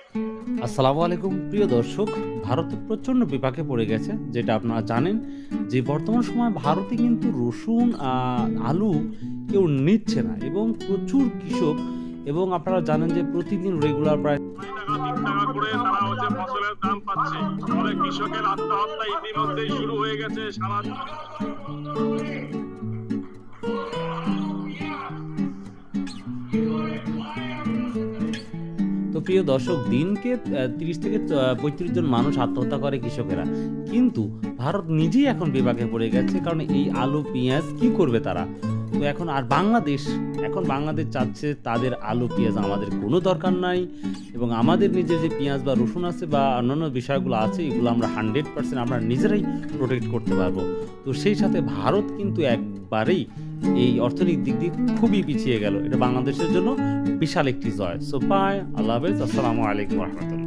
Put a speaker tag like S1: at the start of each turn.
S1: আসসালামু আলাইকুম প্রিয় দর্শক। ভারত প্রচণ্ড বিপাকে পড়ে গেছে, যেটা আপনারা জানেন যে বর্তমান সময়ে ভারতে কিন্তু রসুন, আলু কেউ নিচ্ছে না এবং প্রচুর কৃষক, এবং আপনারা জানেন যে প্রতিদিন রেগুলার প্রায়
S2: 2 টাকা 3 টাকা করে তারা ফসলের দাম পাচ্ছে। ফলে কৃষকের আত্মহত্যা ইতিমধ্যেই শুরু হয়ে গেছে সারা।
S1: তো প্রিয় দর্শক, দিনকে ৩০ থেকে ৩৫ জন মানুষ আত্মহত্যা করে কৃষকেরা। কিন্তু ভারত নিজেই এখন বিপাকে পড়ে গেছে, কারণ এই আলু পেঁয়াজ কি করবে তারা? তো এখন আর বাংলাদেশ চাচ্ছে তাদের আলু পেঁয়াজ আমাদের কোনো দরকার নাই, এবং আমাদের নিজের যে পেঁয়াজ বা রসুন আছে বা অন্যান্য বিষয়গুলো আছে, এগুলো আমরা 100% আমরা নিজেরাই প্রোটেক্ট করতে পারবো। তো সেই সাথে ভারত কিন্তু একবারেই এই অর্থনৈতিক দিক দিয়ে খুবই পিছিয়ে গেল। এটা বাংলাদেশের জন্য বিশাল একটি জয়। সো বাই, আল্লাহ হাফেজ, আসসালামু আলাইকুম রহমতুল্লাহ।